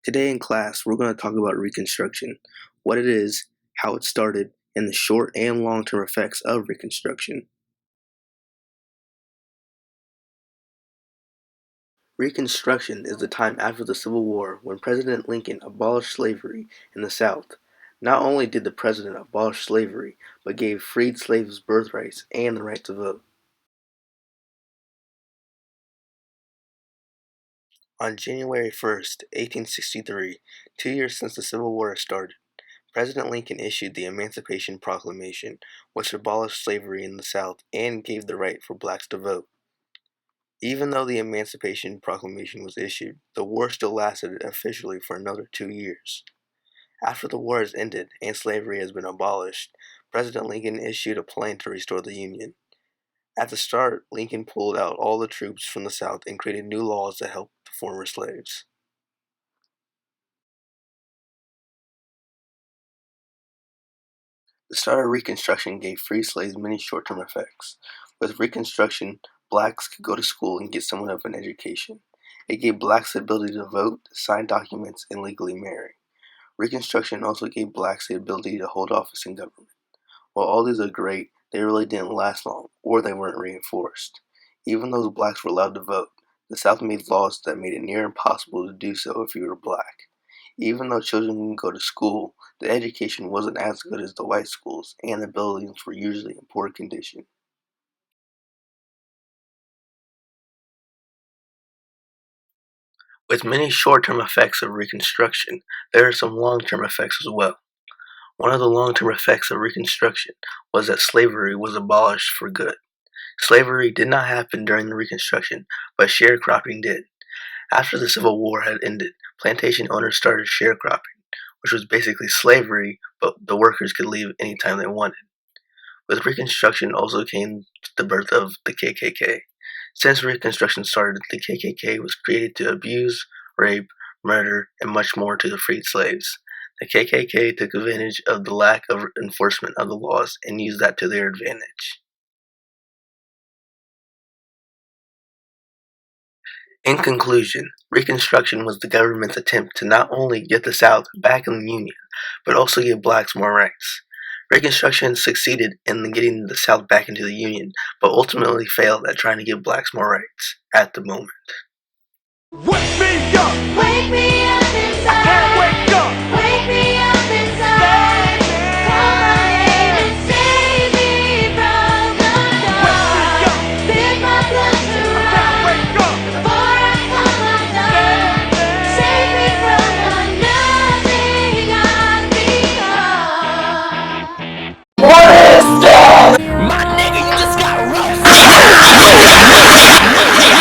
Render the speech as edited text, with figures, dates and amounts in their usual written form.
Today in class, we're going to talk about Reconstruction, what it is, how it started, and the short and long term effects of Reconstruction. Reconstruction is the time after the Civil War when President Lincoln abolished slavery in the South. Not only did the president abolish slavery, but gave freed slaves birthrights and the right to vote. On January 1st, 1863, 2 years since the Civil War started, President Lincoln issued the Emancipation Proclamation, which abolished slavery in the South and gave the right for blacks to vote. Even though the Emancipation Proclamation was issued, the war still lasted officially for another 2 years. After the war has ended and slavery has been abolished, President Lincoln issued a plan to restore the Union. At the start, Lincoln pulled out all the troops from the South and created new laws that helped the former slaves. The start of Reconstruction gave free slaves many short-term effects. With Reconstruction, blacks could go to school and get somewhat of an education. It gave blacks the ability to vote, sign documents, and legally marry. Reconstruction also gave blacks the ability to hold office in government. While all these are great, they really didn't last long, or they weren't reinforced. Even though blacks were allowed to vote, the South made laws that made it near impossible to do so if you were black. Even though children can go to school, the education wasn't as good as the white schools, and the buildings were usually in poor condition. With many short-term effects of Reconstruction, there are some long-term effects as well. One of the long-term effects of Reconstruction was that slavery was abolished for good. Slavery did not happen during the Reconstruction, but sharecropping did. After the Civil War had ended, plantation owners started sharecropping, which was basically slavery, but the workers could leave anytime they wanted. With Reconstruction also came the birth of the KKK. Since Reconstruction started, the KKK was created to abuse, rape, murder, and much more to the freed slaves. The KKK took advantage of the lack of enforcement of the laws and used that to their advantage. In conclusion, Reconstruction was the government's attempt to not only get the South back in the Union, but also give blacks more rights. Reconstruction succeeded in getting the South back into the Union, but ultimately failed at trying to give blacks more rights at the moment. Wake me up! Wake me